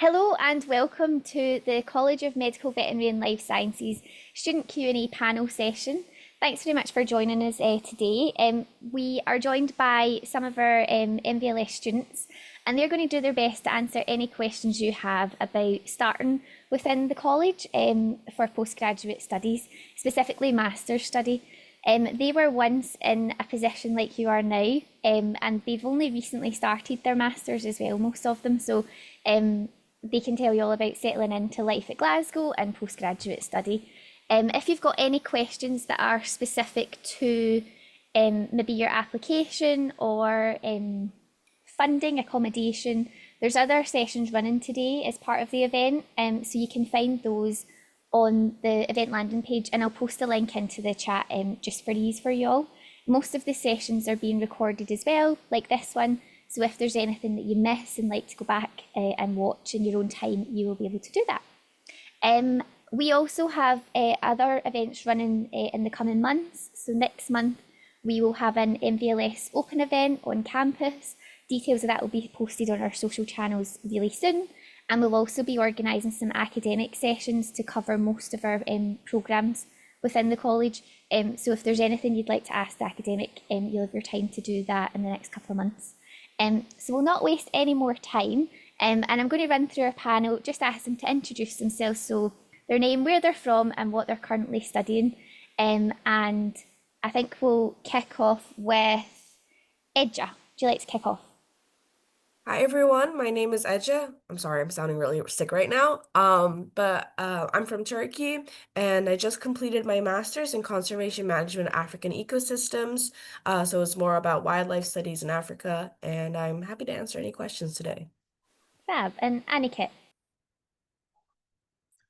Hello and welcome to the College of Medical Veterinary and Life Sciences student Q&A panel session. Thanks very much for joining us today. We are joined by some of our MVLS students, and they're going to do their best to answer any questions you have about starting within the college for postgraduate studies, specifically master's study. They were once in a position like you are now, and they've only recently started their masters as well, most of them. So they can tell you all about settling into life at Glasgow and postgraduate study. If you've got any questions that are specific to maybe your application or funding, accommodation, there's other sessions running today as part of the event, so you can find those on the event landing page, and I'll post a link into the chat just for ease for you all. Most of the sessions are being recorded as well, like this one, so if there's anything that you miss and like to go back and watch in your own time, you will be able to do that. We also have other events running in the coming months. So next month, we will have an MVLS open event on campus. Details of that will be posted on our social channels really soon. And we'll also be organising some academic sessions to cover most of our programmes within the college. So if there's anything you'd like to ask the academic, you'll have your time to do that in the next couple of months. So we'll not waste any more time. And I'm going to run through our panel, just ask them to introduce themselves, so their name, where they're from and what they're currently studying. And I think we'll kick off with Edja. Would you like to kick off? Hi everyone, my name is Ece. I'm sorry, I'm sounding really sick right now. I'm from Turkey and I just completed my master's in conservation management African ecosystems. So it's more about wildlife studies in Africa, and I'm happy to answer any questions today. Fab. And Aniket?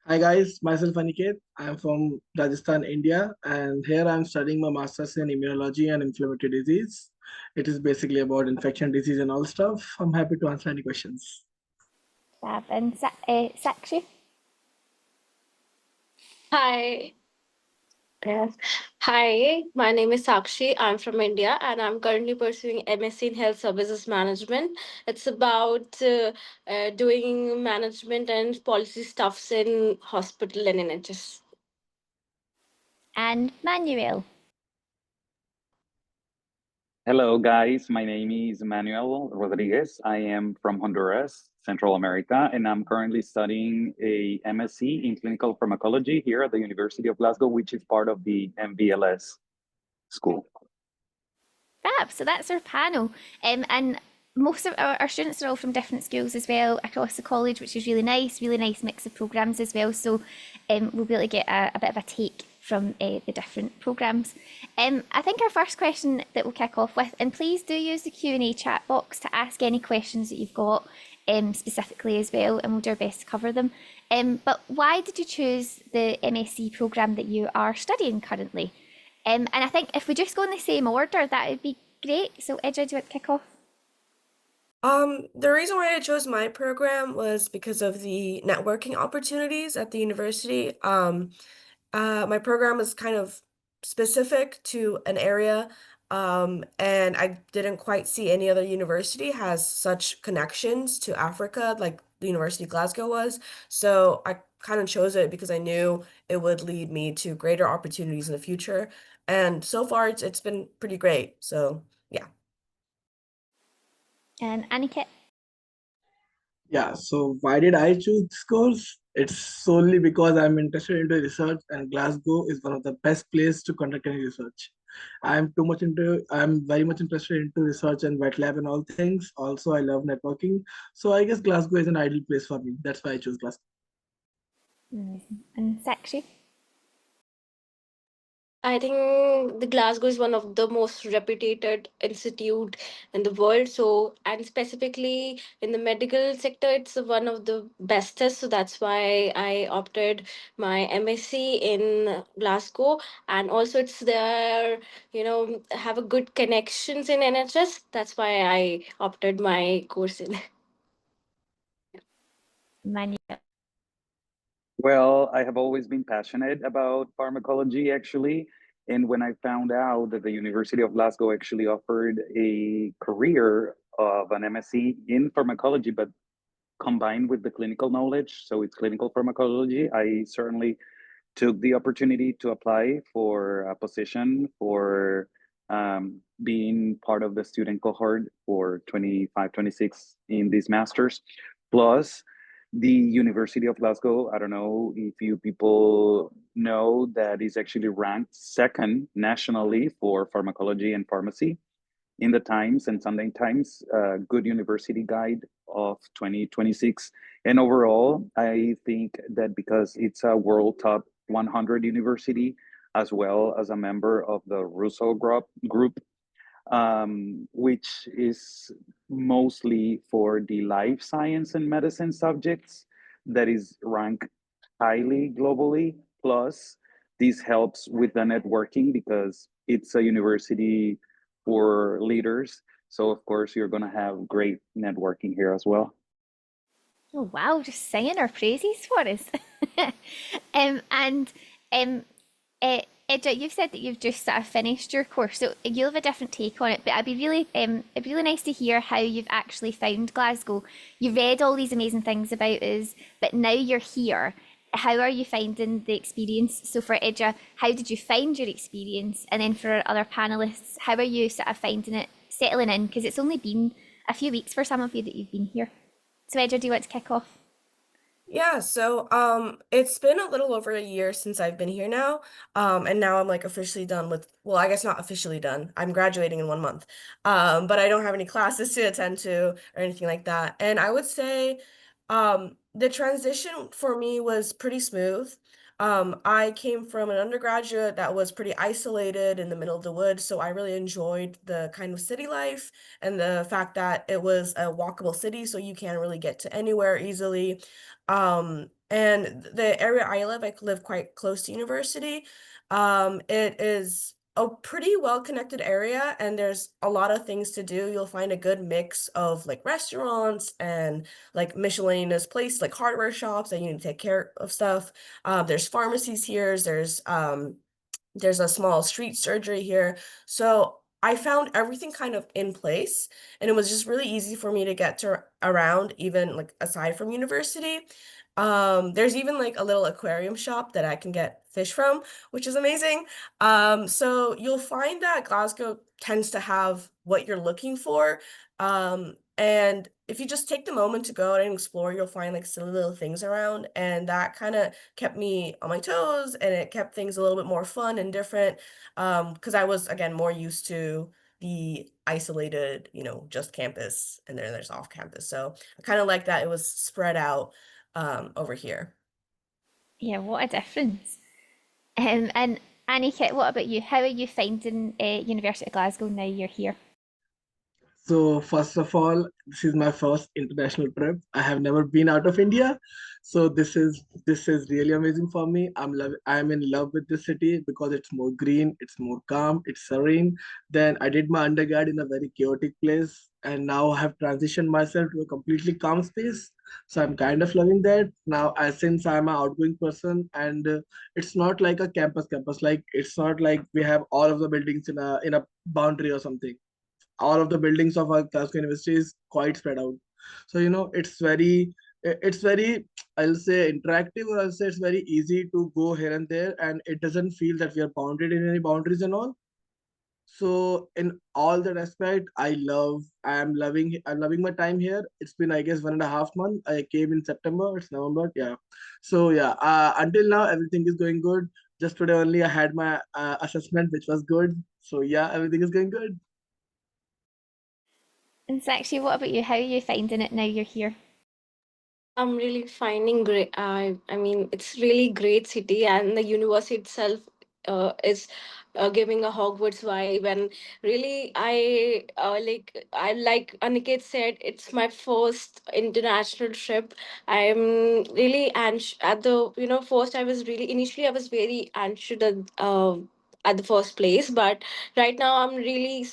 Hi guys, myself Aniket. I'm from Rajasthan, India, and here I'm studying my master's in immunology and inflammatory disease. It is basically about infection disease and all stuff. I'm happy to answer any questions. Fab. And Sakshi? Hi. Yes. Hi, my name is Sakshi. I'm from India and I'm currently pursuing MSc in Health Services Management. It's about doing management and policy stuffs in hospital and NHS. And Manuel? Hello, guys. My name is Manuel Rodriguez. I am from Honduras, Central America, and I'm currently studying a MSc in clinical pharmacology here at the University of Glasgow, which is part of the MVLS school. Fab. So that's our panel. And most of our students are all from different schools as well across the college, which is really nice mix of programmes as well. So we'll be able to get a bit of a take from the different programmes. I think our first question that we'll kick off with, and please do use the Q&A chat box to ask any questions that you've got specifically as well, and we'll do our best to cover them. But why did you choose the MSc programme that you are studying currently? And I think if we just go in the same order, that would be great. So Edja, do you want to kick off? The reason why I chose my program was because of the networking opportunities at the university. My program is kind of specific to an area, and I didn't quite see any other university has such connections to Africa like the University of Glasgow was. So I kind of chose it because I knew it would lead me to greater opportunities in the future. And so far, it's been pretty great. So yeah. And Aniket? Yeah, so why did I choose this course? It's solely because I'm interested into research, and Glasgow is one of the best places to conduct any research. I'm very much interested into research and wet lab and all things. Also, I love networking. So I guess Glasgow is an ideal place for me. That's why I chose Glasgow. And Sakshi? I think the Glasgow is one of the most reputed institute in the world. So, and specifically in the medical sector, it's one of the bestest. So that's why I opted my MSc in Glasgow. And also it's there, have a good connections in NHS. That's why I opted my course in. Manuel? Well, I have always been passionate about pharmacology, actually. And when I found out that the University of Glasgow actually offered a career of an MSc in pharmacology, but combined with the clinical knowledge. So it's clinical pharmacology. I certainly took the opportunity to apply for a position for being part of the student cohort for 25, 26 in this master's. Plus, the University of Glasgow, I don't know if you people know that is actually ranked second nationally for pharmacology and pharmacy in the Times and Sunday Times Good University Guide of 2026. And overall, I think that because it's a world top 100 university, as well as a member of the Russo group, which is mostly for the life science and medicine subjects, that is ranked highly globally. Plus, this helps with the networking because it's a university for leaders. So, of course, you're going to have great networking here as well. Oh wow, just singing our praises for us. And Edja, you've said that you've just sort of finished your course, so you'll have a different take on it. But it'd be really nice to hear how you've actually found Glasgow. You read all these amazing things about us, but now you're here. How are you finding the experience? So for Edja, how did you find your experience? And then for our other panelists, how are you sort of finding it, settling in? Because it's only been a few weeks for some of you that you've been here. So Edja, do you want to kick off? Yeah, so it's been a little over a year since I've been here now. And now I'm like officially done with, well, I guess not officially done. I'm graduating in 1 month. But I don't have any classes to attend to or anything like that. And I would say the transition for me was pretty smooth. I came from an undergraduate that was pretty isolated in the middle of the woods, so I really enjoyed the kind of city life and the fact that it was a walkable city, so you can really get to anywhere easily. And the area I live quite close to university. It is a pretty well-connected area, and there's a lot of things to do. You'll find a good mix of like restaurants and like miscellaneous place, like hardware shops that you need to take care of stuff. There's pharmacies here. There's a small street surgery here. So I found everything kind of in place, and it was just really easy for me to get to around, even like aside from university. There's even like a little aquarium shop that I can get fish from, which is amazing. So you'll find that Glasgow tends to have what you're looking for. And if you just take the moment to go out and explore, you'll find like silly little things around, and that kind of kept me on my toes, and it kept things a little bit more fun and different. Because I was again more used to the isolated, just campus, and then there's off campus. So I kind of like that it was spread out over here. Yeah, what a difference. And Annika, what about you? How are you finding University of Glasgow now you're here? So first of all, this is my first international trip. I have never been out of India, so this is really amazing for me. I'm in love with this city because it's more green, it's more calm, it's serene. Then I did my undergrad in a very chaotic place, and now I have transitioned myself to a completely calm space. So I'm kind of loving that now. As since I'm an outgoing person, and it's not like a campus, like it's not like we have all of the buildings in a boundary or something. All of the buildings of our Glasgow University is quite spread out. So it's very I'll say interactive, or I'll say it's very easy to go here and there, and it doesn't feel that we are bounded in any boundaries and all. So in all that aspect, I'm loving my time here. It's been, I guess, 1.5 months. I came in September, it's November, yeah. So yeah, until now everything is going good. Just today only I had my assessment, which was good. So yeah, everything is going good. And Sakshi, what about you? How are you finding it now you're here? I'm really finding great. I mean, it's really great city, and the university itself is giving a Hogwarts vibe. And really, I like Aniket said, it's my first international trip. I'm really anxious at the first. I was really initially I was very anxious at the first place, but right now I'm really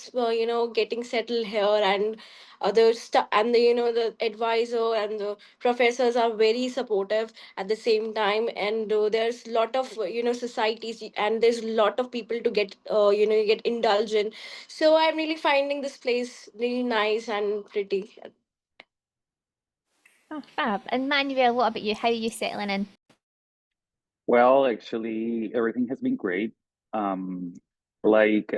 getting settled here, and other stuff, and the advisor and the professors are very supportive at the same time. And there's a lot of societies, and there's a lot of people to get you get indulged in. So I'm really finding this place really nice and pretty. Oh, fab. And Manuel, what about you? How are you settling in? Well, actually, everything has been great. Um, like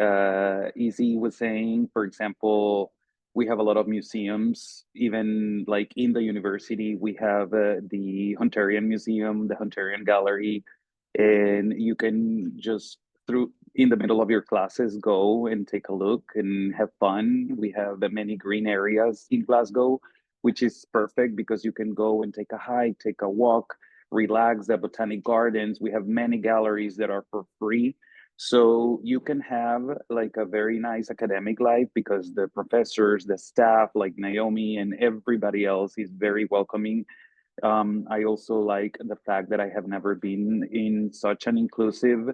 Easy was saying, for example, we have a lot of museums. Even like in the university, we have the Hunterian Museum, the Hunterian Gallery, and you can just through in the middle of your classes go and take a look and have fun. We have many green areas in Glasgow, which is perfect because you can go and take a hike, take a walk, relax at botanic gardens. We have many galleries that are for free. So you can have like a very nice academic life because the professors, the staff, like Naomi and everybody else is very welcoming. I also like the fact that I have never been in such an inclusive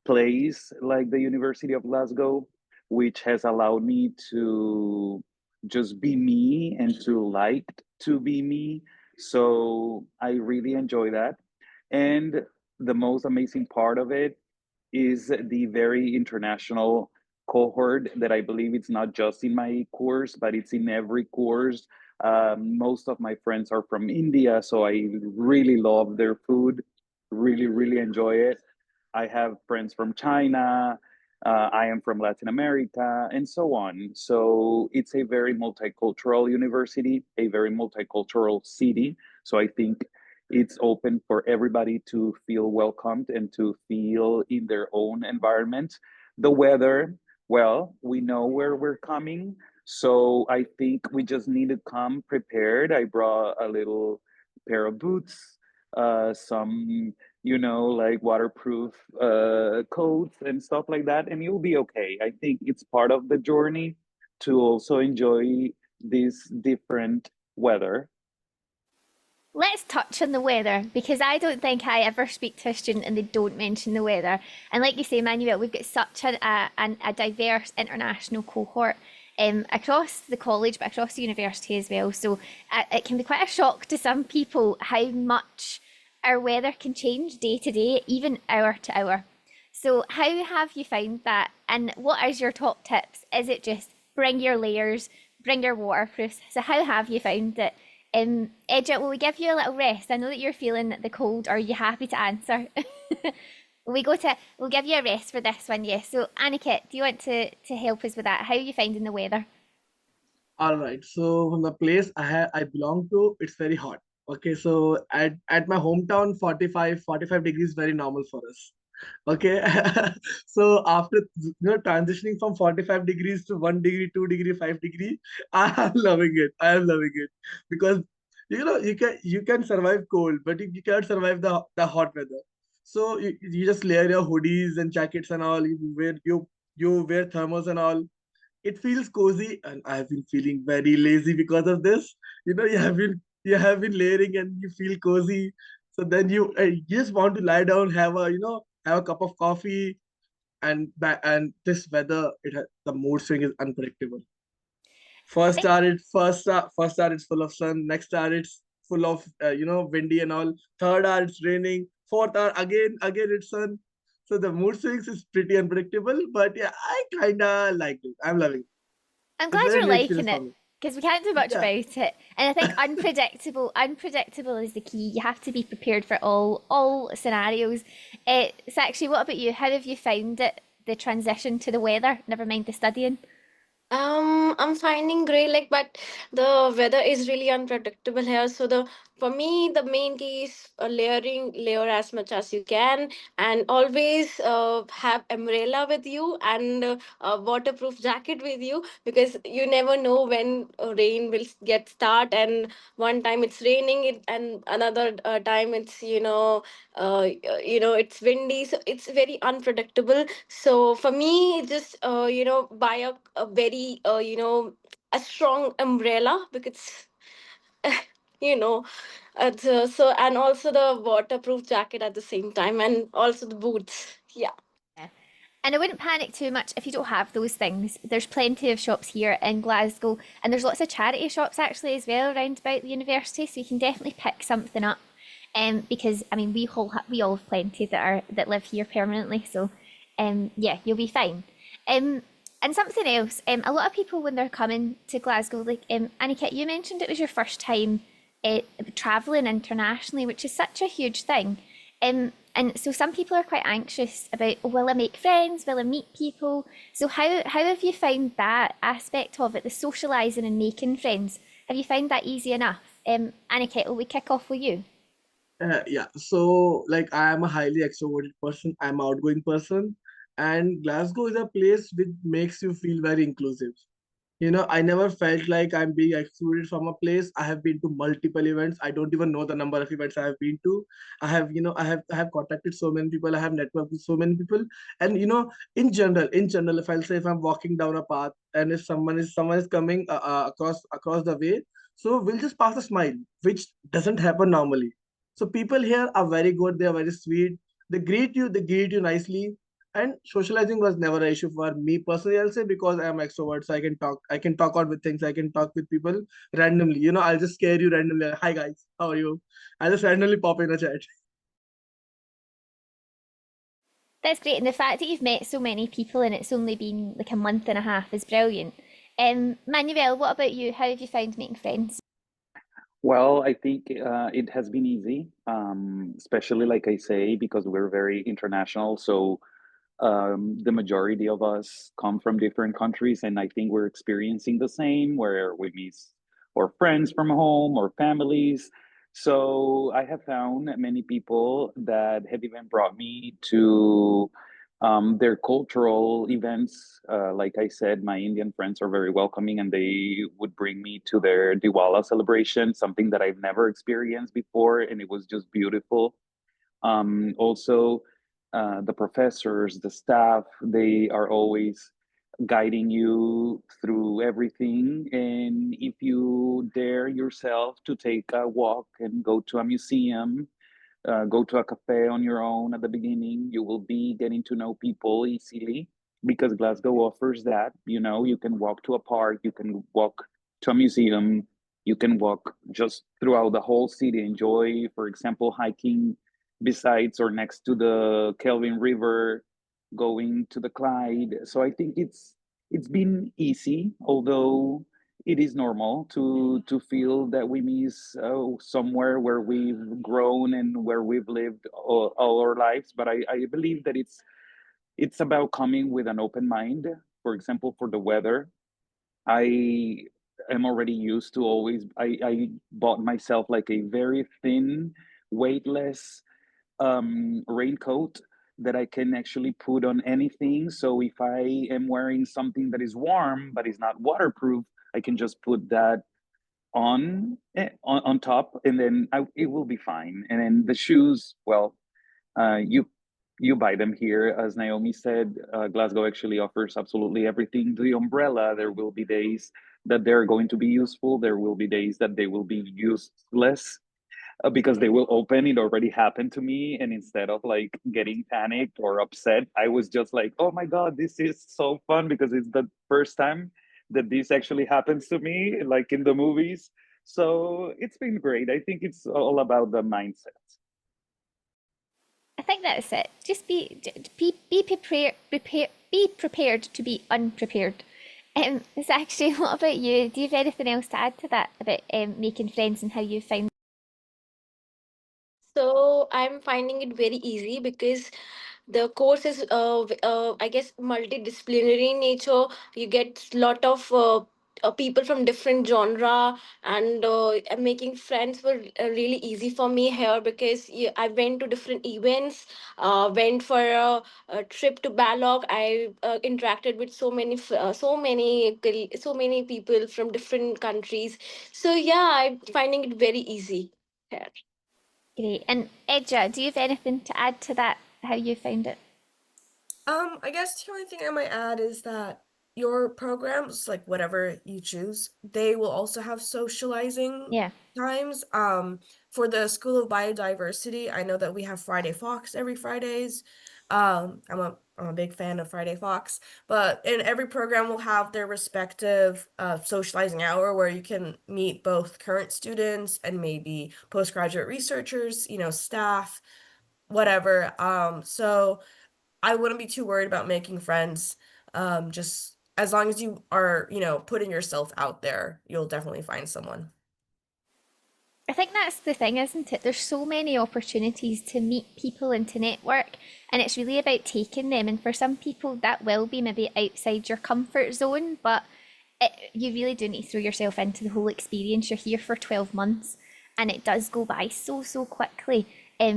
place like the University of Glasgow, which has allowed me to just be me and to like to be me. So I really enjoy that. And the most amazing part of it is the very international cohort that I believe it's not just in my course, but it's in every course. Most of my friends are from India, so I really love their food, really enjoy it. I have friends from China. I am from Latin America, and so on. So it's a very multicultural university, a very multicultural city. So I think it's open for everybody to feel welcomed and to feel in their own environment. The weather, well, we know where we're coming. So I think we just need to come prepared. I brought a little pair of boots, some like waterproof coats and stuff like that, and you'll be okay. I think it's part of the journey to also enjoy this different weather. Let's touch on the weather because I don't think I ever speak to a student and they don't mention the weather. And like you say, Manuel, we've got such a diverse international cohort across the college, but across the university as well. So it can be quite a shock to some people how much our weather can change day to day, even hour to hour. So, how have you found that? And what is your top tips? Is it just bring your layers, bring your waterproofs? So, how have you found it? Edget, will we give you a little rest? I know that you're feeling the cold. Are you happy to answer? We'll give you a rest for this one, yes. So, Aniket, do you want to help us with that? How are you finding the weather? All right. So from the place I belong to, it's very hot. Okay. So at my hometown, 45 degrees very normal for us. Okay. So after transitioning from 45 degrees to 1 degree, 2 degree, 5 degree, I am loving it. I am loving it because you can survive cold, but you cannot survive the hot weather. So you just layer your hoodies and jackets and all. You wear thermals and all. It feels cozy, and I've been feeling very lazy because of this. You have been layering and you feel cozy. So then you just want to lie down, have a cup of coffee, and this weather, the mood swing is unpredictable. I First think hour it's first hour it's full of sun. Next hour it's full of windy and all. Third hour it's raining. Fourth hour again it's sun. So the mood swings is pretty unpredictable, but yeah, I kinda like it. I'm loving it. I'm It's glad very you're new experience liking it for me. because we can't do much Yeah. about it. And I think unpredictable is the key. You have to be prepared for all scenarios. So actually, what about you? How have you found it, the transition to the weather? Never mind the studying. I'm finding great, like, but the weather is really unpredictable here. So for me, the main key is layer as much as you can, and always have umbrella with you and a waterproof jacket with you, because you never know when rain will get start. And one time it's raining, and another time it's it's windy, so it's very unpredictable. So for me, just buy a very a strong umbrella, because you know and also the waterproof jacket at the same time, and also the boots. Yeah. Yeah. And I wouldn't panic too much if you don't have those things. There's plenty of shops here in Glasgow, and there's lots of charity shops actually as well around about the university, so you can definitely pick something up. Because I mean we all have plenty that live here permanently, so yeah, you'll be fine. And something else, a lot of people when they're coming to Glasgow, like Aniket, you mentioned it was your first time traveling internationally, which is such a huge thing. And so some people are quite anxious about, oh, will I make friends? Will I meet people? So how have you found that aspect of it, the socialising and making friends? Have you found that easy enough? Aniket, will we kick off with you? Yeah, so like I am a highly extroverted person, I'm an outgoing person, and Glasgow is a place which makes you feel very inclusive. You know, I never felt like I'm being excluded from a place. I have been to multiple events. I don't even know the number of events I have been to. I have contacted so many people. I have networked with so many people. And in general, if I'll say if I'm walking down a path and if someone is coming across the way, so we'll just pass a smile, which doesn't happen normally. So people here are very good. They are very sweet. They greet you nicely, and socializing was never an issue for me personally, I'll say, because I'm extrovert, so I can talk out with things, I can talk with people randomly. I'll just scare you randomly. Like, hi guys, how are you? I'll just randomly pop in a chat. That's great. And the fact that you've met so many people and it's only been like a month and a half is brilliant. Manuel, what about you? How have you found making friends? Well, I think it has been easy, especially like I say, because we're very international. So the majority of us come from different countries, and I think we're experiencing the same, where we miss our friends from home or families. So I have found many people that have even brought me to their cultural events. Like I said, my Indian friends are very welcoming, and they would bring me to their Diwali celebration, something that I've never experienced before, and it was just beautiful. Also, the professors, the staff, they are always guiding you through everything. And if you dare yourself to take a walk and go to a museum, go to a cafe on your own at the beginning, you will be getting to know people easily because Glasgow offers that. You can walk to a park, you can walk to a museum, you can walk just throughout the whole city, enjoy, for example, hiking besides or next to the Kelvin River, going to the Clyde. So I think it's been easy, although it is normal to feel that we miss somewhere where we've grown and where we've lived all our lives. But I believe that it's about coming with an open mind. For example, for the weather, I am already used to always. I bought myself like a very thin, weightless raincoat that I can actually put on anything. So if I am wearing something that is warm but is not waterproof, I can just put that on top, and then it will be fine. And then the shoes, well, you buy them here, as Naomi said. Glasgow actually offers absolutely everything. The umbrella, there will be days that they're going to be useful. There will be days that they will be useless because they will open. It already happened to me, and instead of like getting panicked or upset, I was just like, oh my god, this is so fun because it's the first time that this actually happens to me, like in the movies. So it's been great. I think it's all about the mindset. I think that's it. Just be prepared to be unprepared. It's actually, what about you? Do you have anything else to add to that about making friends and how you found? So I'm finding it very easy because the course is I guess multidisciplinary in nature. You get lot of people from different genre, and making friends were really easy for me here because I went to different events, went for a trip to Ballock. I interacted with so many people from different countries. So yeah, I'm finding it very easy here. Great. And Edja, do you have anything to add to that? How you found it? I guess the only thing I might add is that your programs, like whatever you choose, they will also have socializing Yeah. times. For the School of Biodiversity, I know that we have Friday Fox every Fridays. I'm a big fan of Friday Fox, but in every program will have their respective socializing hour where you can meet both current students and maybe postgraduate researchers, staff, whatever. So I wouldn't be too worried about making friends. Just as long as you are, putting yourself out there, you'll definitely find someone. I think that's the thing, isn't it? There's so many opportunities to meet people and to network, and it's really about taking them. And for some people, that will be maybe outside your comfort zone, but you really do need to throw yourself into the whole experience. You're here for 12 months, and it does go by so quickly.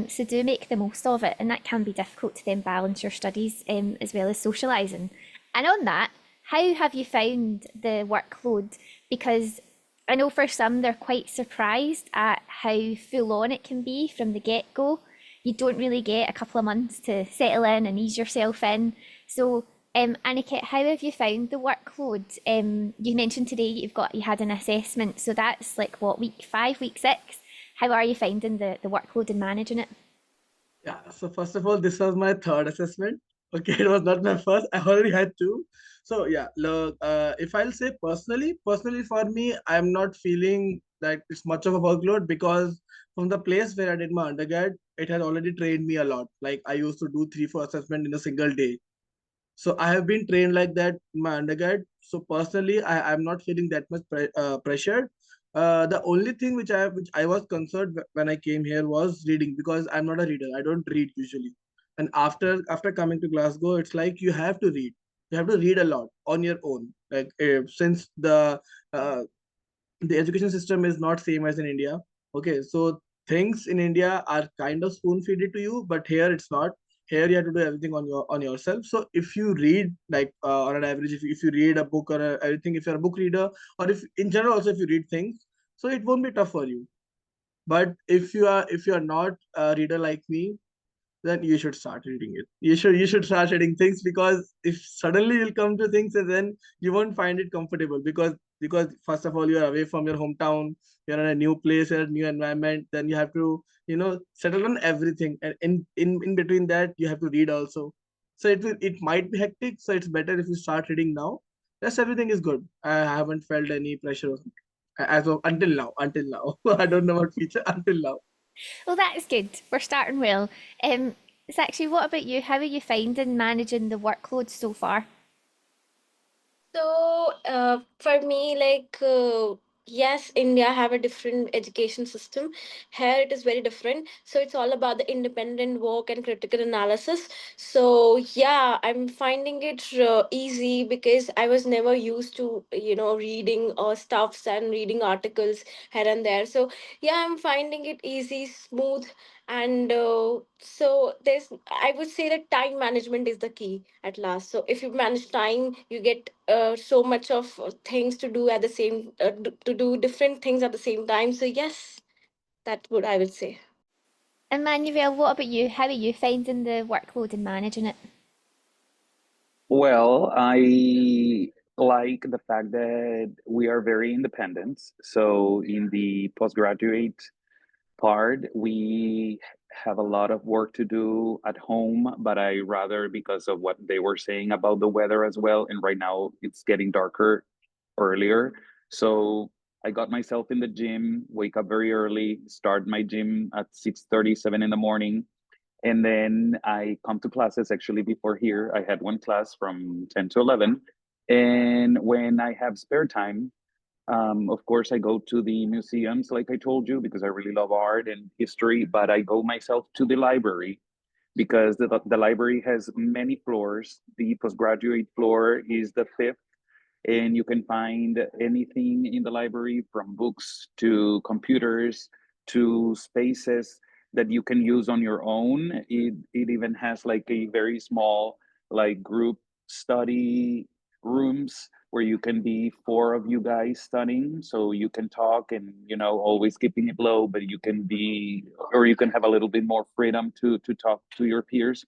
So do make the most of it, and that can be difficult to then balance your studies as well as socialising. And on that, how have you found the workload? Because I know for some they're quite surprised at how full on it can be from the get go. You don't really get a couple of months to settle in and ease yourself in. So, Aniket, how have you found the workload? You mentioned today you had an assessment, so that's like what, week 5, week 6? How are you finding the workload and managing it? Yeah, so first of all, this was my third assessment. Okay, it was not my first. I already had two. So yeah, look, if I'll say personally for me, I'm not feeling that it's much of a workload because from the place where I did my undergrad, it had already trained me a lot. Like I used to do 3, 4 assessment in a single day. So I have been trained like that in my undergrad. So personally, I'm not feeling that much pressure. The only thing which I was concerned when I came here was reading because I'm not a reader. I don't read usually. And after coming to Glasgow, it's like you have to read. You have to read a lot on your own. Like since the education system is not same as in India. Okay, so things in India are kind of spoon feeded to you, but here it's not. Here you have to do everything on yourself. So if you read like on an average, if you read a book or everything, if you're a book reader, or if in general also if you read things, so it won't be tough for you. But if you are not a reader like me, then you should start reading it. You should start reading things because if suddenly you'll come to things and then you won't find it comfortable because first of all you are away from your hometown, you're in a new place, a new environment, then you have to settle on everything, and in between that you have to read also. So it might be hectic. So it's better if you start reading now. Yes, everything is good. I haven't felt any pressure as of until now. I don't know what future until now. Well, that's good. We're starting well. Actually, what about you? How are you finding managing the workload so far? So, for me, yes, India have a different education system. Here it is very different. So it's all about the independent work and critical analysis. So yeah, I'm finding it easy because I was never used to, reading stuffs and reading articles here and there. So yeah, I'm finding it easy, smooth, and so there's, I would say that time management is the key at last. So if you manage time, you get so much of things to do at the same to do different things at the same time. So yes, that would I would say. Emmanuel, what about you? How are you finding the workload and managing it? Well, I like the fact that we are very independent. So in the postgraduate part, we have a lot of work to do at home, but I rather because of what they were saying about the weather as well. And right now it's getting darker earlier. So I got myself in the gym, wake up very early, start my gym at 6:37 in the morning. And then I come to classes actually before here. I had one class from 10 to 11. And when I have spare time, of course, I go to the museums, like I told you, because I really love art and history, but I go myself to the library because the library has many floors. The postgraduate floor is the fifth, and you can find anything in the library from books to computers to spaces that you can use on your own. It even has like a very small like group study rooms where you can be four of you guys studying, so you can talk and always keeping it low, but you can be, or you can have a little bit more freedom to talk to your peers.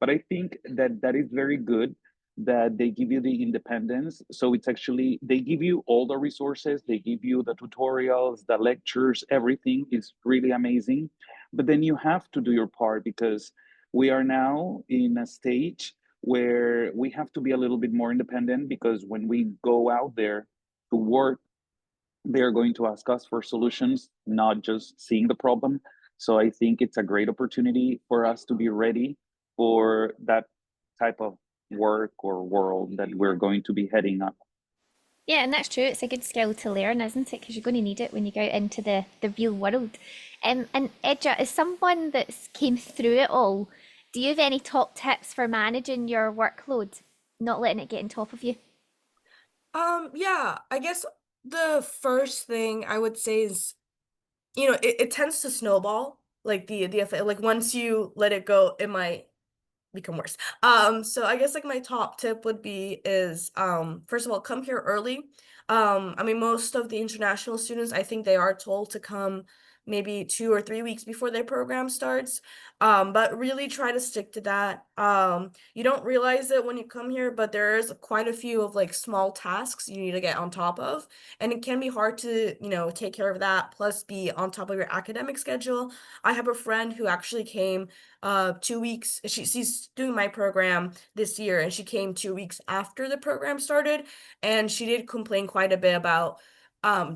But I think that that is very good that they give you the independence. So it's actually, they give you all the resources, they give you the tutorials, the lectures, everything is really amazing. But then you have to do your part because we are now in a stage where we have to be a little bit more independent because when we go out there to work, they're going to ask us for solutions, not just seeing the problem. So I think it's a great opportunity for us to be ready for that type of work or world that we're going to be heading up. Yeah, and that's true. It's a good skill to learn, isn't it? Because you're going to need it when you go out into the real world. And Edja, as someone that's came through it all, do you have any top tips for managing your workload, not letting it get on top of you? Yeah, I guess the first thing I would say is, it tends to snowball. Like the effect, like once you let it go, it might become worse. So I guess like my top tip would be is first of all, come here early. I mean, most of the international students, I think they are told to come maybe 2 or 3 weeks before their program starts. But really try to stick to that. You don't realize it when you come here, but there is quite a few of like small tasks you need to get on top of. And it can be hard to, take care of that, plus be on top of your academic schedule. I have a friend who actually came 2 weeks. She's doing my program this year, and she came 2 weeks after the program started, and she did complain quite a bit about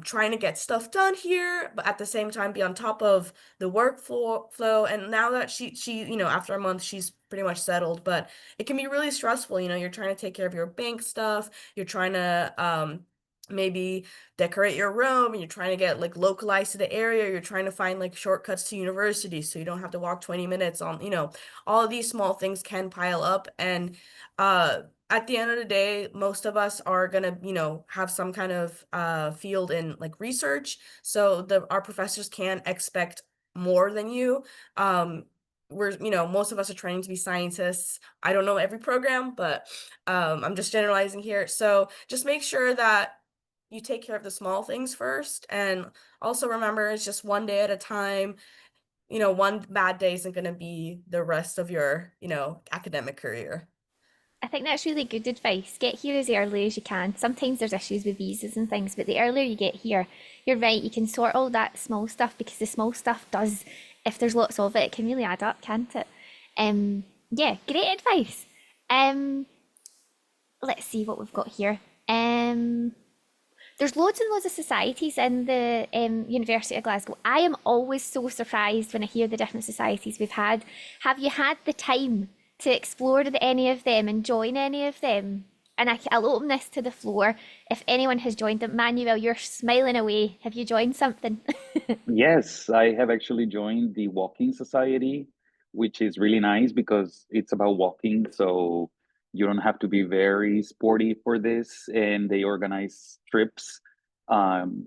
trying to get stuff done here, but at the same time be on top of the flow. And now that she after a month she's pretty much settled, but it can be really stressful. You're trying to take care of your bank stuff, you're trying to maybe decorate your room, and you're trying to get like localized to the area, you're trying to find like shortcuts to university so you don't have to walk 20 minutes on, all of these small things can pile up. And at the end of the day, most of us are gonna, have some kind of field in like research, so our professors can expect more than you. Most of us are training to be scientists. I don't know every program, but I'm just generalizing here. So just make sure that you take care of the small things first, and also remember it's just one day at a time. One bad day isn't going to be the rest of your, academic career. I think that's really good advice. Get here as early as you can. Sometimes there's issues with visas and things, but the earlier you get here, you're right, you can sort all that small stuff, because the small stuff does, if there's lots of it, it can really add up, can't it? Yeah, great advice. Um, let's see what we've got here. There's loads and loads of societies in the University of Glasgow. I am always so surprised when I hear the different societies we've had. Have you had the time to explore any of them and join any of them? And I'll open this to the floor. If anyone has joined them, Manuel, you're smiling away. Have you joined something? Yes, I have actually joined the walking society, which is really nice because it's about walking. So you don't have to be very sporty for this. And they organize trips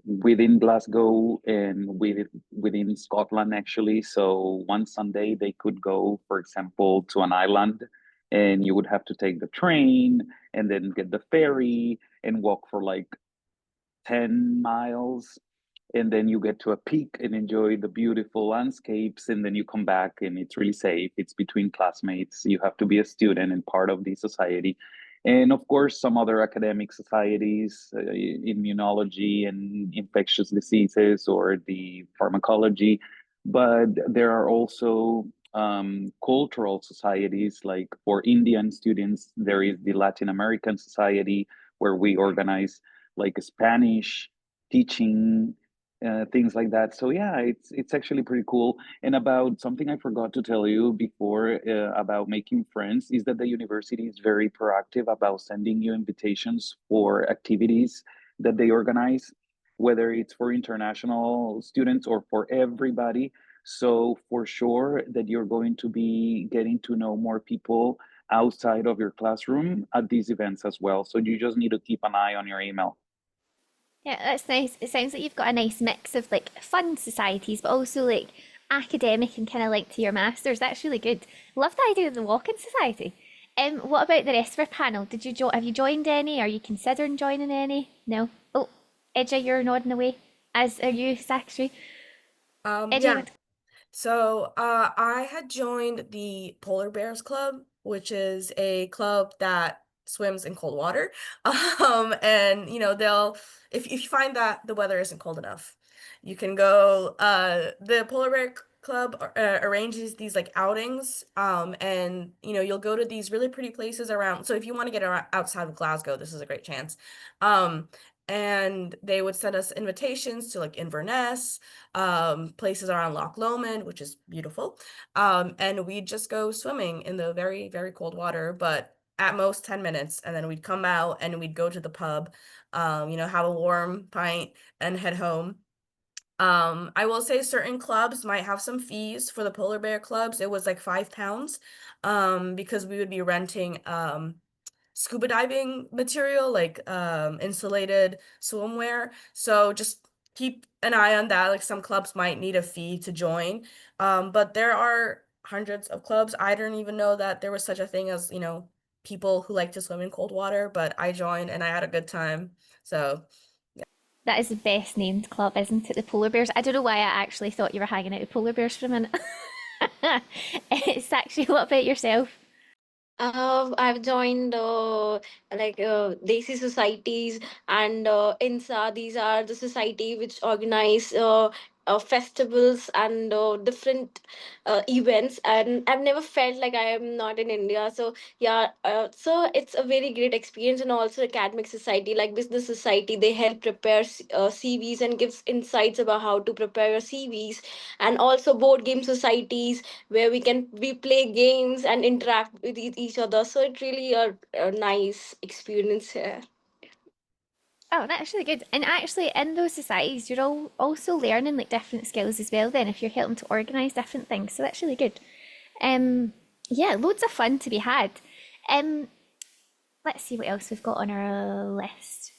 within Glasgow and within Scotland, actually. So one Sunday they could go, for example, to an island, and you would have to take the train and then get the ferry and walk for like 10 miles, and then you get to a peak and enjoy the beautiful landscapes, and then you come back and it's really safe. It's between classmates. You have to be a student and part of the society. And of course some other academic societies, immunology and infectious diseases, or the pharmacology. But there are also cultural societies. Like for Indian students there is the Latin American Society, where we organize like Spanish teaching, things like that. So yeah, it's actually pretty cool. And about something I forgot to tell you before, about making friends, is that the university is very proactive about sending you invitations for activities that they organize, whether it's for international students or for everybody. So for sure that you're going to be getting to know more people outside of your classroom at these events as well. So you just need to keep an eye on your email. Yeah, that's nice. It sounds like you've got a nice mix of like fun societies, but also like academic and kind of linked to your masters. That's really good. Love the idea of the walking society. What about the rest of our panel? Did you have you joined any? Are you considering joining any? No. Oh, Edja, you're nodding away. As are you, secretary. Edja, you Yeah. want So, I had joined the Polar Bears Club, which is a club that swims in cold water. And if you find that the weather isn't cold enough, you can go. The Polar Bear Club arranges these like outings, and you'll go to these really pretty places around. So if you want to get outside of Glasgow, this is a great chance. Um, and they would send us invitations to like Inverness, places around Loch Lomond, which is beautiful. And we just go swimming in the very, very cold water. But at most 10 minutes, and then we'd come out and we'd go to the pub, have a warm pint and head home. I will say certain clubs might have some fees. For the polar bear clubs, it was like £5, because we would be renting scuba diving material, like insulated swimwear. So just keep an eye on that. Like some clubs might need a fee to join. But there are hundreds of clubs. I didn't even know that there was such a thing as, people who like to swim in cold water, but I joined and I had a good time. So That is the best named club, isn't it? The polar bears. I don't know why I actually thought you were hanging out with polar bears for a minute. It's actually, what about yourself? I've joined Desi societies and INSA. These are the society which organize festivals and different events. And I've never felt like I am not in India. So yeah, so it's a very great experience. And also academic society, like business society, they help prepare CVs and gives insights about how to prepare your CVs. And also board game societies where we play games and interact with each other. So it's really a nice experience here. Oh, that's really good. And actually, in those societies, you're all also learning like different skills as well. Then, if you're helping to organise different things, so that's really good. Yeah, loads of fun to be had. Um, let's see what else we've got on our list.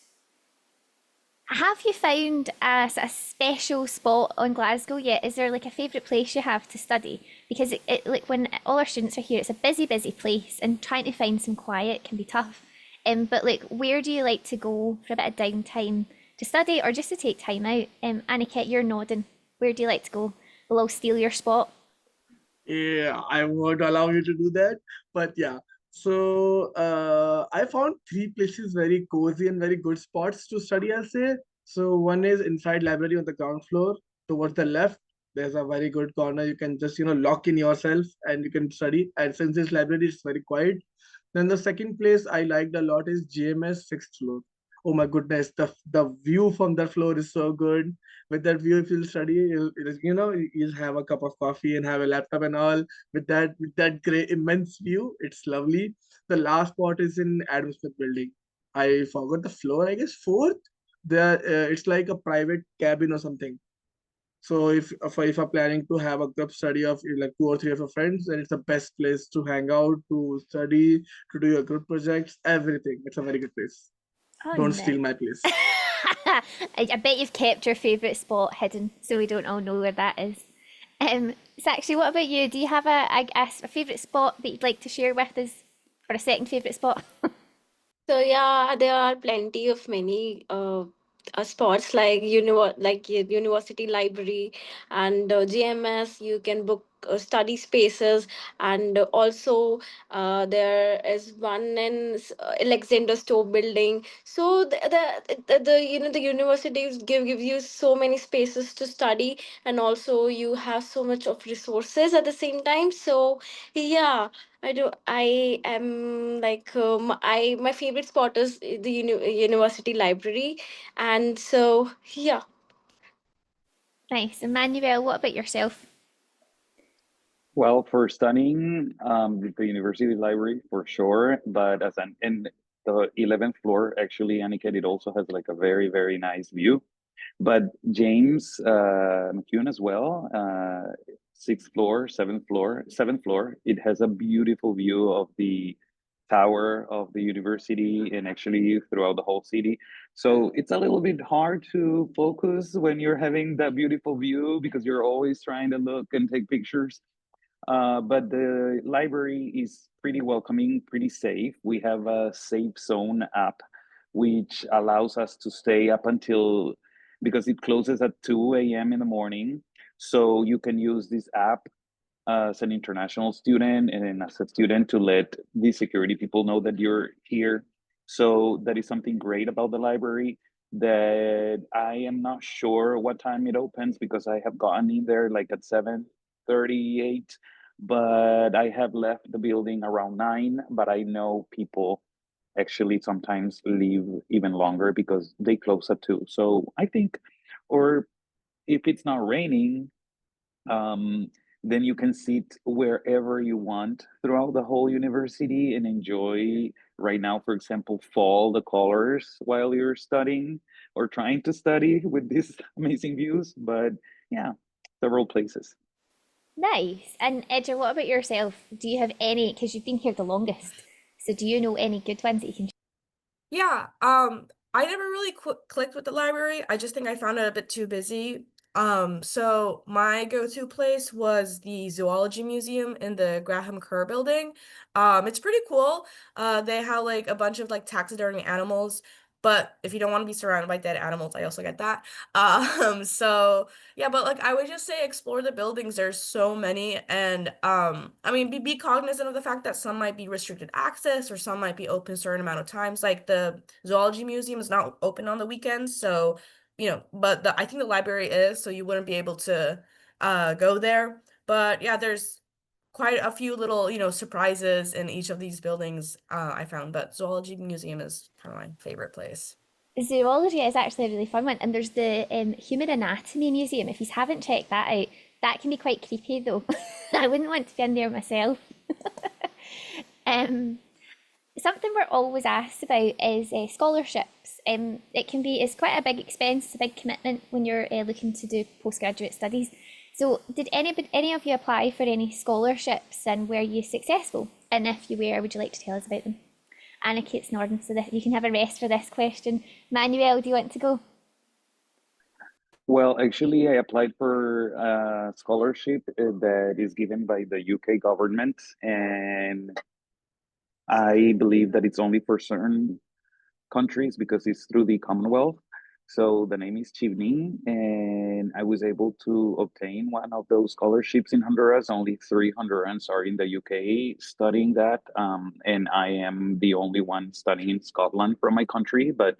Have you found a sort of special spot on Glasgow yet? Is there like a favourite place you have to study? Because it like when all our students are here, it's a busy, busy place, and trying to find some quiet can be tough. But like, where do you like to go for a bit of downtime to study or just to take time out? Aniket, you're nodding. Where do you like to go? Well, I'll steal your spot. Yeah, I won't allow you to do that. But yeah, so I found three places very cozy and very good spots to study, I'll say. So one is inside library on the ground floor. Towards the left, there's a very good corner. You can just, lock in yourself and you can study. And since this library is very quiet, then the second place I liked a lot is GMS sixth floor. Oh my goodness, the view from that floor is so good. With that view, if you'll study, you'll have a cup of coffee and have a laptop and all. With that great immense view, it's lovely. The last spot is in Adam Smith building. I forgot the floor. I guess fourth. There, it's like a private cabin or something. So if you're planning to have a group study of like two or three of your friends, then it's the best place to hang out, to study, to do your group projects, everything. It's a very good place. Oh Don't no. steal my place. I bet you've kept your favourite spot hidden so we don't all know where that is. Sakshi, what about you? Do you have a favourite spot that you'd like to share with us for a second favourite spot? So yeah, there are plenty of many spots like university library and GMS. You can book study spaces, and also there is one in Alexander Store building. So the universities give you so many spaces to study, and also you have so much of resources at the same time. So yeah, I do. I am like my favorite spot is the university library, and so yeah. Nice. Emmanuel, what about yourself? Well, for studying, the university library for sure, but as an in the 11th floor, actually, Aniket, it also has like a very, very nice view. But James McCune as well, sixth floor, seventh floor. It has a beautiful view of the tower of the university and actually throughout the whole city. So it's a little bit hard to focus when you're having that beautiful view because you're always trying to look and take pictures. But the library is pretty welcoming, pretty safe. We have a safe zone app, which allows us to stay up until, because it closes at 2 a.m. in the morning. So you can use this app as an international student and as a student to let the security people know that you're here. So that is something great about the library, that I am not sure what time it opens because I have gotten in there like at 7:38, but I have left the building around 9, but I know people actually sometimes leave even longer because they close at 2. So I think, or if it's not raining, um, then you can sit wherever you want throughout the whole university and enjoy, right now, for example, fall the colors while you're studying or trying to study with these amazing views. But yeah, several places. Nice. And Edger, what about yourself? Do you have any, because you've been here the longest, so do you know any good ones that you can share? Yeah, I never really clicked with the library. I just think I found it a bit too busy. So my go-to place was the Zoology Museum in the Graham Kerr building. It's pretty cool. They have like a bunch of like taxidermy animals, but if you don't want to be surrounded by dead animals, I also get that. So yeah, but like I would just say explore the buildings. There's so many, and I mean be cognizant of the fact that some might be restricted access or some might be open a certain amount of times. Like the Zoology Museum is not open on the weekends, so but I think the library is, so you wouldn't be able to go there. But yeah, there's quite a few little, surprises in each of these buildings I found, but Zoology Museum is kind of my favorite place. Zoology is actually a really fun one, and there's the Human Anatomy Museum. If you haven't checked that out, that can be quite creepy though. I wouldn't want to be in there myself. Um, Something we're always asked about is scholarships. It's quite a big expense, it's a big commitment when you're looking to do postgraduate studies. So, did any of you apply for any scholarships, and were you successful? And if you were, would you like to tell us about them? Anikate's nodding, so that you can have a rest for this question. Manuel, do you want to go? Well, actually, I applied for a scholarship that is given by the UK government, and I believe that it's only for certain countries because it's through the Commonwealth. So the name is Chivni, and I was able to obtain one of those scholarships in Honduras. Only 3 Hondurans are in the UK studying that, and I am the only one studying in Scotland from my country. But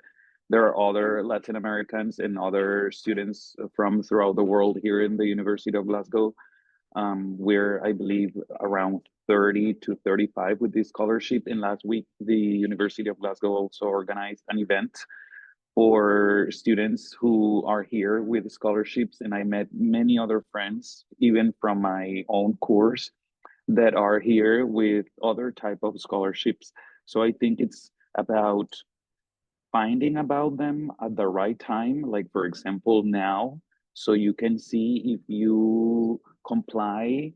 there are other Latin Americans and other students from throughout the world here in the University of Glasgow. We're, I believe, around 30 to 35 with this scholarship. And last week, the University of Glasgow also organized an event for students who are here with scholarships. And I met many other friends, even from my own course, that are here with other type of scholarships. So I think it's about finding about them at the right time, like for example, now, so you can see if you comply,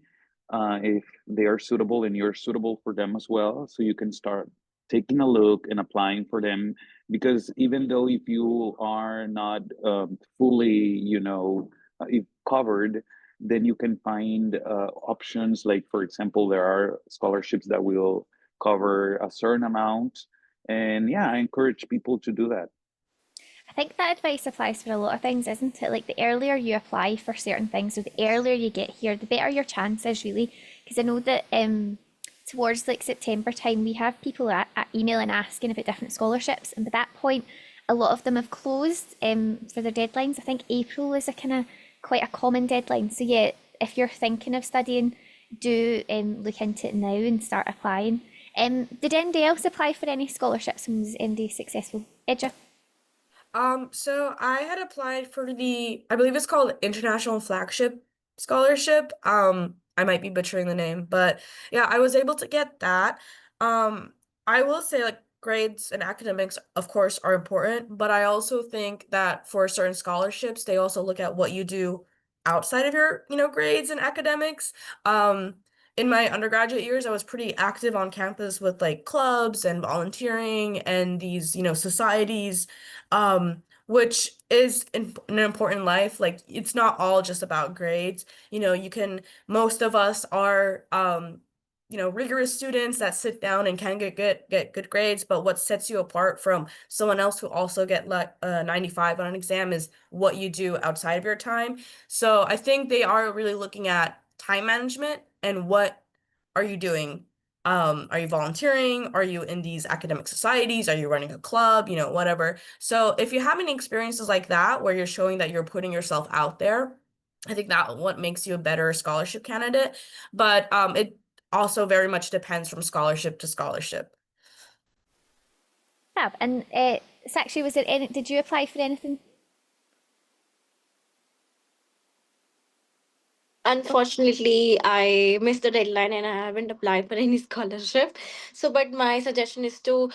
if they are suitable and you're suitable for them as well. So you can start taking a look and applying for them. Because even though if you are not fully, if covered, then you can find options. Like, for example, there are scholarships that will cover a certain amount, and yeah, I encourage people to do that. I think that advice applies for a lot of things, isn't it? Like the earlier you apply for certain things, or the earlier you get here, the better your chances, really. Because I know that towards like September time, we have people at emailing asking about different scholarships, and by that point, a lot of them have closed for their deadlines. I think April is a kind of quite a common deadline. So yeah, if you're thinking of studying, do look into it now and start applying. Did anybody else apply for any scholarships and was anybody successful? Edja? So I had applied for I believe it's called International Flagship Scholarship. I might be butchering the name, but yeah, I was able to get that. Um, I will say like grades and academics, of course, are important, but I also think that for certain scholarships, they also look at what you do outside of your, grades and academics. Um, in my undergraduate years, I was pretty active on campus with like clubs and volunteering and these, societies, which is an important life. Like it's not all just about grades. Most of us are, rigorous students that sit down and can get good grades, but what sets you apart from someone else who also get like 95 on an exam is what you do outside of your time. So I think they are really looking at time management and what are you doing? Are you volunteering? Are you in these academic societies? Are you running a club? Whatever. So if you have any experiences like that where you're showing that you're putting yourself out there, I think that what makes you a better scholarship candidate. But it also very much depends from scholarship to scholarship. Fab. And Sakshi, was there any, did you apply for anything? Unfortunately, I missed the deadline and I haven't applied for any scholarship. So, but my suggestion is to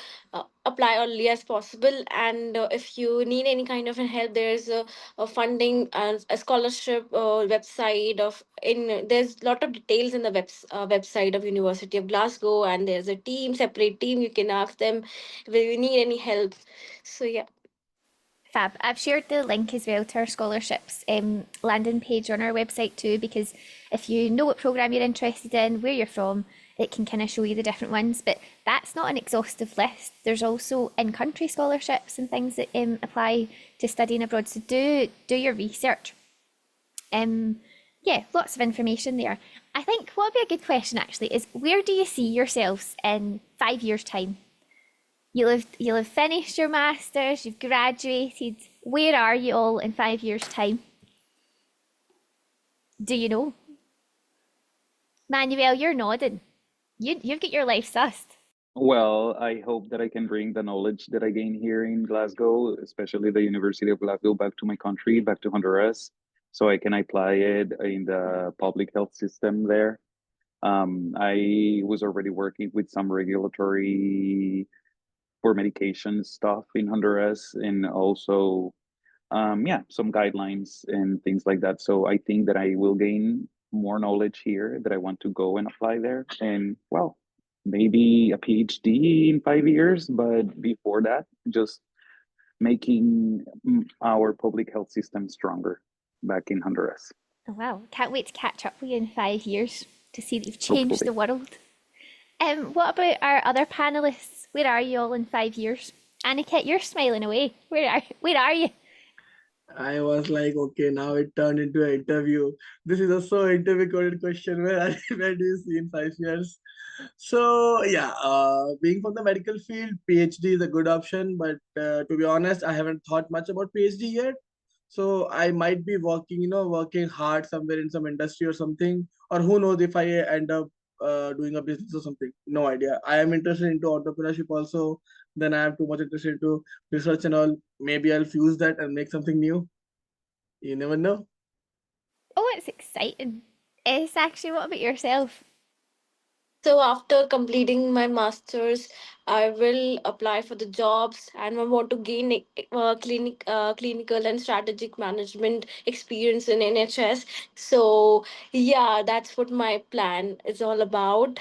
apply early as possible. And if you need any kind of help, there's a funding and a scholarship website of in. There's a lot of details in the website of University of Glasgow, and there's a separate team. You can ask them if you need any help. So yeah. Fab. I've shared the link as well to our scholarships landing page on our website too, because if you know what programme you're interested in, where you're from, it can kind of show you the different ones. But that's not an exhaustive list. There's also in-country scholarships and things that apply to studying abroad. So do your research. Yeah, lots of information there. I think what would be a good question actually is, where do you see yourselves in 5 years' time? You'll have finished your masters, you've graduated. Where are you all in 5 years' time? Do you know? Manuel, you're nodding. You've got your life sussed. Well, I hope that I can bring the knowledge that I gained here in Glasgow, especially the University of Glasgow, back to my country, back to Honduras, so I can apply it in the public health system there. I was already working with some regulatory for medication stuff in Honduras, and also yeah, some guidelines and things like that. So I think that I will gain more knowledge here that I want to go and apply there. And well, maybe a PhD in 5 years, but before that, just making our public health system stronger back in Honduras. Oh wow, can't wait to catch up with you in 5 years to see that you've changed Hopefully. the world. What about our other panelists? Where are you all in 5 years? Aniket, you're smiling away. Where are you? I was like, okay, now it turned into an interview. This is a so interview coded question. Where do you see in 5 years? So yeah, being from the medical field, PhD is a good option. But to be honest, I haven't thought much about PhD yet. So I might be working hard somewhere in some industry or something. Or who knows if I end up doing a business or something. No idea. I am interested into entrepreneurship also. Then I am too much interested into research and all. Maybe I'll fuse that and make something new. You never know. Oh, it's exciting. Sakshi, what about yourself? So after completing my masters, I will apply for the jobs and I want to gain clinical and strategic management experience in NHS. So yeah, that's what my plan is all about,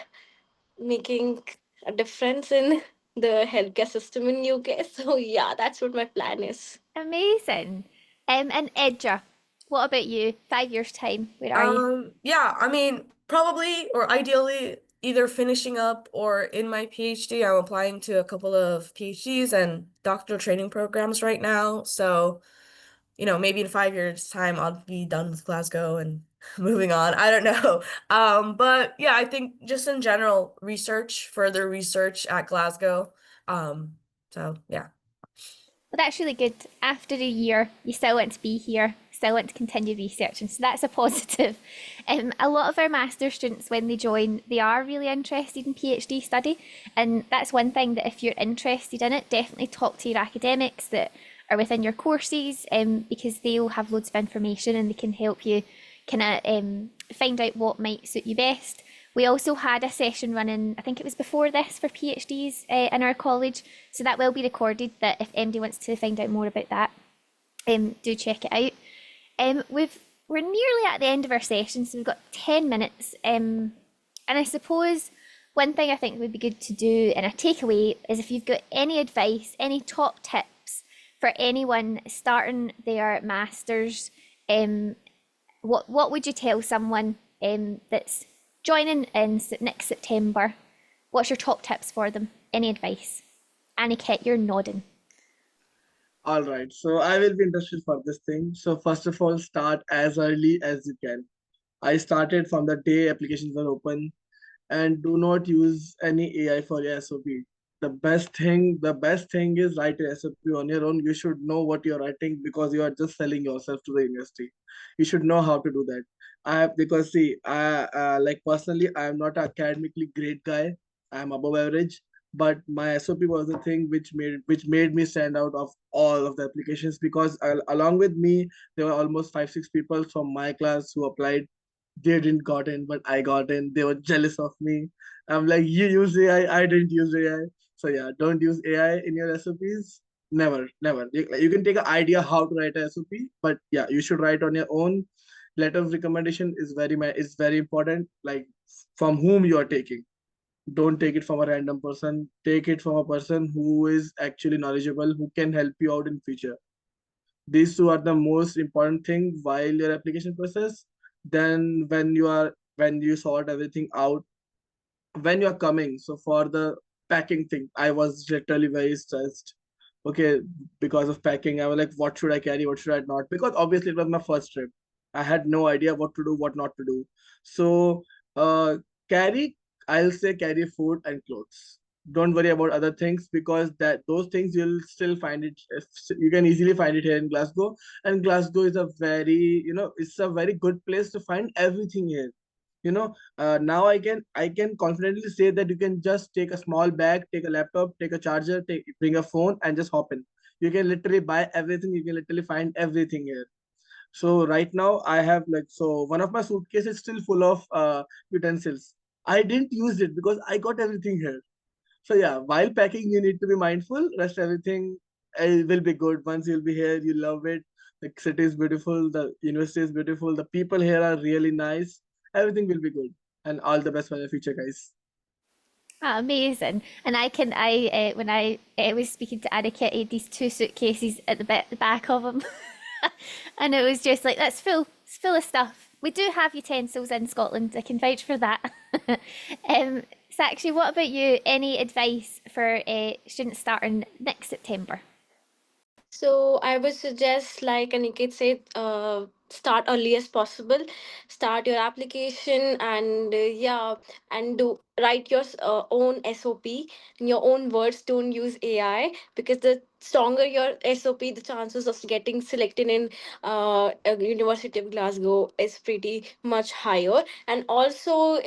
making a difference in the healthcare system in UK. So yeah, that's what my plan is. Amazing. And Edja, what about you? 5 years' time, where are you? Yeah, I mean, probably or ideally either finishing up or in my PhD. I'm applying to a couple of PhDs and doctoral training programs right now. So, maybe in 5 years' time I'll be done with Glasgow and moving on. I don't know. But yeah, I think just in general, further research at Glasgow. So yeah. Well, that's really good. After a year, you still want to be here, still want to continue researching. So that's a positive. A lot of our master's students, when they join, they are really interested in PhD study. And that's one thing that if you're interested in it, definitely talk to your academics that are within your courses, because they'll have loads of information and they can help you kind of find out what might suit you best. We also had a session running, I think it was before this, for PhDs in our college. So that will be recorded, that if anybody wants to find out more about that, do check it out. We're nearly at the end of our session, so we've got 10 minutes. And I suppose one thing I think would be good to do and a takeaway is if you've got any advice, any top tips for anyone starting their masters, what would you tell someone that's joining in next September? What's your top tips for them? Any advice? Aniket, you're nodding. All right. So I will be interested for this thing. So first of all, start as early as you can. I started from the day applications were open, and do not use any AI for your SOP. The best thing is write a SOP on your own. You should know what you're writing because you are just selling yourself to the industry. You should know how to do that. Because see, like personally, I am not an academically great guy. I am above average, but my SOP was the thing which made me stand out of all of the applications because along with me, there were almost 5-6 people from my class who applied. they didn't got in, but I got in. They were jealous of me. I'm like, you use AI, I didn't use AI. So yeah, don't use AI in your SOPs. Never, never. You can take an idea how to write a SOP, but yeah, you should write on your own. Letter of recommendation is very important. Like from whom you are taking. Don't take it from a random person. Take it from a person who is actually knowledgeable, who can help you out in future. These two are the most important thing while your application process. Then when you sort everything out, when you're coming, so for the packing thing, I was literally very stressed. Okay, because of packing, I was like, what should I carry, what should I not, because obviously it was my first trip. I had no idea what to do, what not to do. So carry, I'll say carry food and clothes. Don't worry about other things, because that those things you'll still find it, you can easily find it here in Glasgow. And Glasgow is a very, it's a very good place to find everything here. Now I can confidently say that you can just take a small bag, take a laptop, take a charger, bring a phone, and just hop in. You can literally buy everything, you can literally find everything here. So right now I have, like, so one of my suitcases is still full of utensils. I didn't use it because I got everything here. So yeah, while packing, you need to be mindful. Rest everything will be good. Once you'll be here, you love it. The city is beautiful. The university is beautiful. The people here are really nice. Everything will be good. And all the best for the future, guys. Ah, amazing. And when I was speaking to Annika, he had these two suitcases at the back of him. And it was just like, that's full. It's full of stuff. We do have utensils in Scotland. I can vouch for that. Sakshi, what about you? Any advice for students starting next September? So I would suggest, like Aniket said, start early as possible. Start your application and yeah, and do write your own SOP in your own words. Don't use AI, because the stronger your SOP, the chances of getting selected in University of Glasgow is pretty much higher. And also,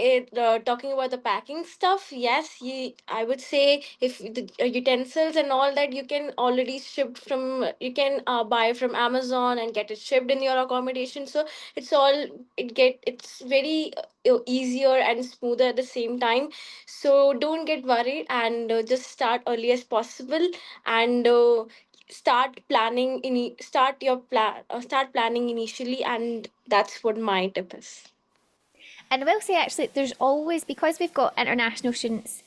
talking about the packing stuff, yes, I would say if the utensils and all that you can already ship from, you can buy from Amazon and get it shipped in your accommodation. So it's all, it's very easier and smoother at the same time. So don't get worried, and just start early as possible, and start planning initially, and that's what my tip is. And I will say actually, there's always, because we've got international students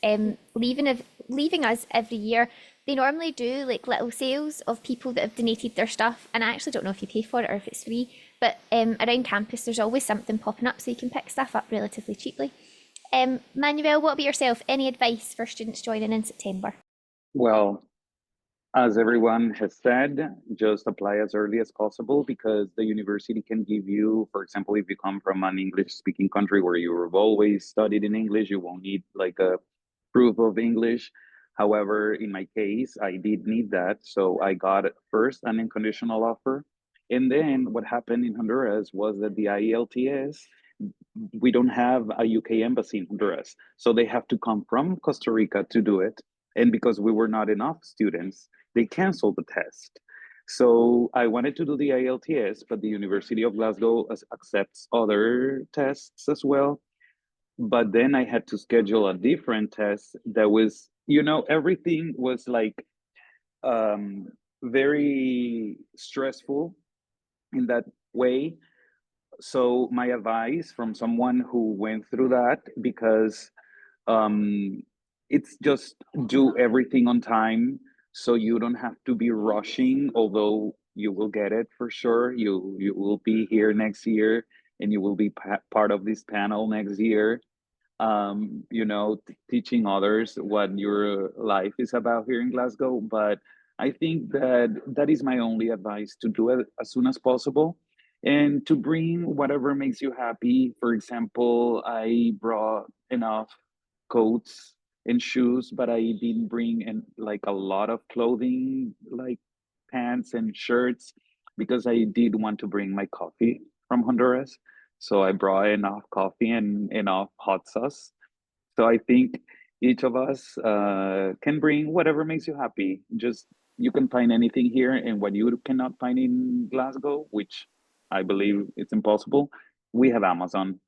leaving us every year. They normally do like little sales of people that have donated their stuff, and I actually don't know if you pay for it or if it's free. But around campus, there's always something popping up, so you can pick stuff up relatively cheaply. Manuel, what about yourself? Any advice for students joining in September? Well, as everyone has said, just apply as early as possible because the university can give you, for example, if you come from an English speaking country where you have always studied in English, you won't need like a proof of English. However, in my case, I did need that. So I got first an unconditional offer. And then what happened in Honduras was that the IELTS, we don't have a UK embassy in Honduras. So they have to come from Costa Rica to do it. And because we were not enough students, they canceled the test. So I wanted to do the IELTS, but the University of Glasgow accepts other tests as well. But then I had to schedule a different test that was, everything was like um, very stressful in that way. So my advice from someone who went through that, because um, it's just do everything on time so you don't have to be rushing, although you will get it for sure. You will be here next year and you will be part of this panel next year, teaching others what your life is about here in Glasgow. But I think that that is my only advice, to do it as soon as possible and to bring whatever makes you happy. For example, I brought enough coats and shoes, but I didn't bring like a lot of clothing, like pants and shirts, because I did want to bring my coffee from Honduras. So I brought enough coffee and enough hot sauce. So I think each of us can bring whatever makes you happy. Just you can find anything here, and what you cannot find in Glasgow, which I believe it's impossible, we have Amazon.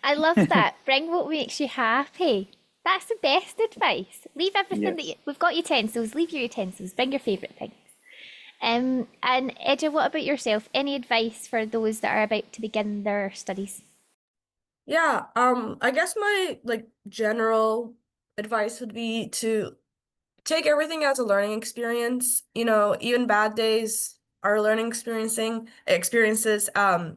I love that. Bring what makes you happy. That's the best advice. Leave everything Yes. we've got utensils, leave your utensils, bring your favourite things. And Edja, what about yourself? Any advice for those that are about to begin their studies? Yeah, I guess my like general advice would be to take everything as a learning experience. You know, even bad days are learning experiences.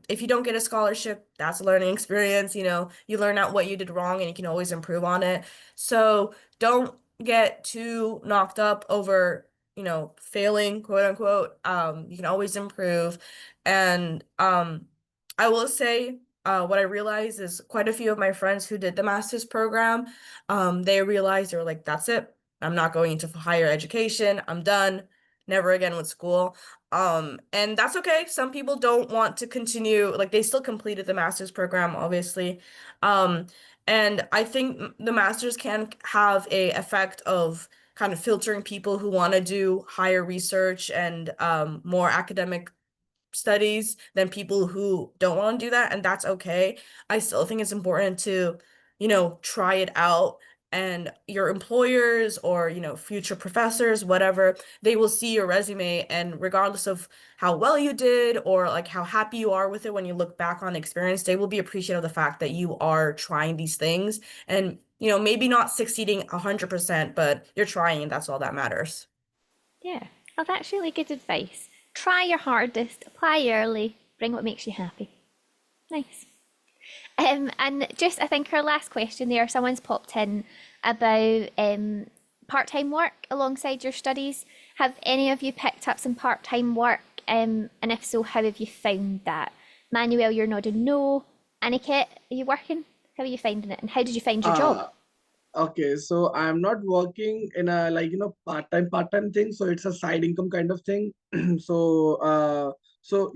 If you don't get a scholarship, that's a learning experience. You know, you learn out what you did wrong and you can always improve on it. So don't get too knocked up over, you know, failing, quote unquote. You can always improve. And I will say, what I realized is quite a few of my friends who did the master's program, they realized they were like, that's it. I'm not going into higher education. I'm done. Never again with school. And that's okay. Some people don't want to continue, like they still completed the master's program, obviously. Um, and I think the master's can have a effect of kind of filtering people who want to do higher research and more academic studies than people who don't want to do that, and that's okay. I still think it's important to, you know, try it out, and your employers or, you know, future professors, whatever, they will see your resume, and regardless of how well you did or like how happy you are with it when you look back on the experience, they will be appreciative of the fact that you are trying these things and, you know, maybe not succeeding 100%, but you're trying and that's all that matters. Yeah. Oh, that's really good advice. Try your hardest, apply early, bring what makes you happy. Nice. And just, I think our last question there, someone's popped in about part-time work alongside your studies. Have any of you picked up some part-time work? And if so, how have you found that? Manuel, you're nodding no. Aniket, are you working? How are you finding it? And how did you find your job? Okay, so I'm not working in a like part-time thing, so it's a side income kind of thing. So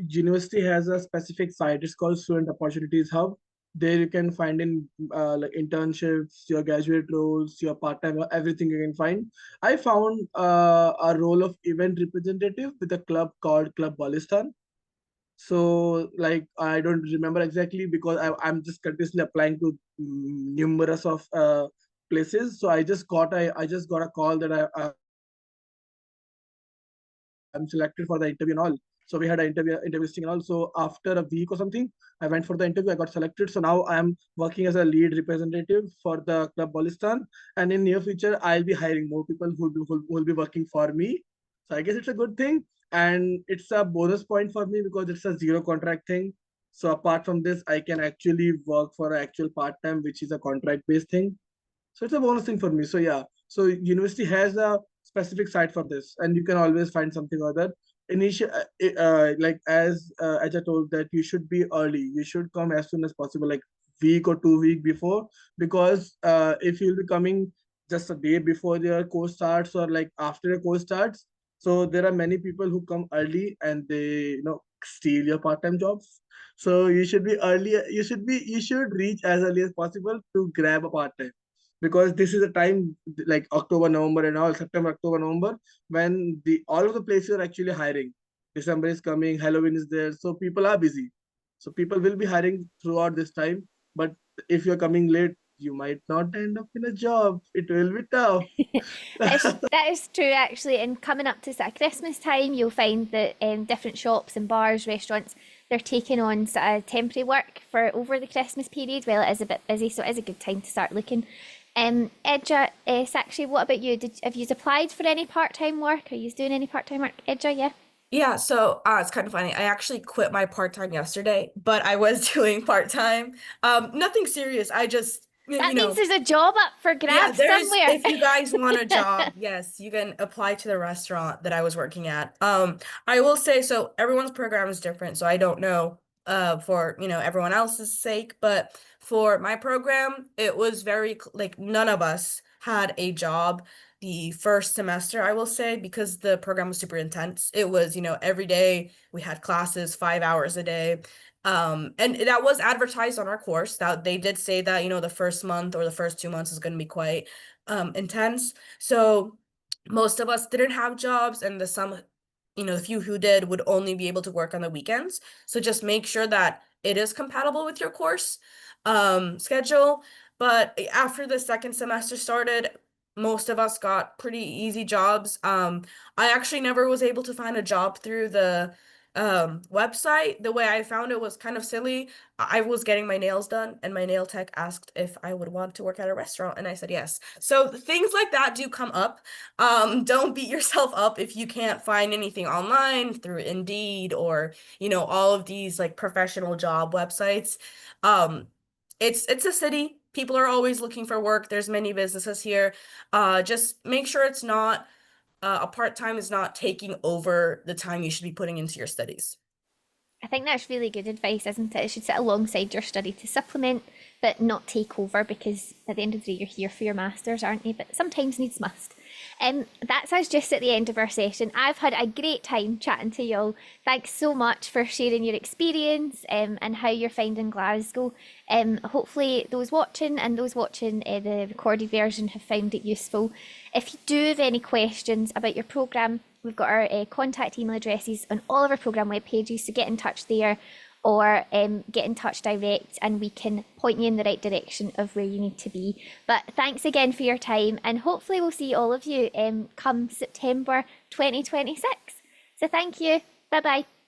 university has a specific site. It's called Student Opportunities Hub. There you can find in like internships, your graduate roles, your part-time, everything you can find. I found a role of event representative with a club called Club Balistan. So like I don't remember exactly because I'm just continuously applying to numerous of places. So I just got a call that I'm selected for the interview and all. So we had an interview and all. So after a week or something, I went for the interview. I got selected. So now I'm working as a lead representative for the Club Balistan. And in near future, I'll be hiring more people who will be working for me. So I guess it's a good thing. And it's a bonus point for me because it's a zero contract thing. So apart from this, I can actually work for an actual part-time, which is a contract-based thing. So it's a bonus thing for me. So yeah, so university has a specific site for this, and you can always find something other. Initial, like as I told that you should be early. You should come as soon as possible, like week or 2 week before, because if you'll be coming just a day before your course starts or like after your course starts, so there are many people who come early and they steal your part-time jobs. So you should be early. You should reach as early as possible to grab a part-time because this is a time like October, November, and all September, October, November when the all of the places are actually hiring. December is coming, Halloween is there, so people are busy. So people will be hiring throughout this time. But if you're coming late, you might not end up in a job. It will be tough. That is true actually. And coming up to sort of Christmas time, you'll find that different shops and bars, restaurants, they're taking on sort of temporary work for over the Christmas period. Well, it is a bit busy, so it is a good time to start looking. Edja, Sakshi, what about you? Have you applied for any part-time work? Are you doing any part-time work, Edja? Yeah. Yeah, so it's kind of funny. I actually quit my part-time yesterday, but I was doing part-time. Nothing serious. I just, That you means know, there's a job up for yeah, grabs there is, somewhere. if you guys want a job, yes, you can apply to the restaurant that I was working at. I will say, so everyone's program is different, so I don't know for, you know, everyone else's sake, but for my program, it was very like none of us had a job the first semester, I will say, because the program was super intense. It was, you know, every day we had classes, 5 hours a day. And that was advertised on our course that they did say that, you know, the first month or the first 2 months is going to be quite intense. So most of us didn't have jobs, and the few who did would only be able to work on the weekends. So just make sure that it is compatible with your course schedule. But after the second semester started, most of us got pretty easy jobs. I actually never was able to find a job through the website. The way I found it was kind of silly. I was getting my nails done, and my nail tech asked if I would want to work at a restaurant, and I said yes. So things like that do come up. Don't beat yourself up if you can't find anything online through Indeed or, all of these like professional job websites. It's a city. People are always looking for work. There's many businesses here. Just make sure it's not a part-time is not taking over the time you should be putting into your studies. I think that's really good advice, isn't it? It should sit alongside your study to supplement, but not take over, because at the end of the day, you're here for your masters, aren't you? But sometimes needs must. That's us just at the end of our session. I've had a great time chatting to y'all. Thanks so much for sharing your experience and how you're finding Glasgow. Hopefully those watching the recorded version have found it useful. If you do have any questions about your programme, we've got our contact email addresses on all of our programme web pages, so get in touch there, or get in touch direct and we can point you in the right direction of where you need to be. But thanks again for your time, and hopefully we'll see all of you come September 2026. So thank you. Bye bye.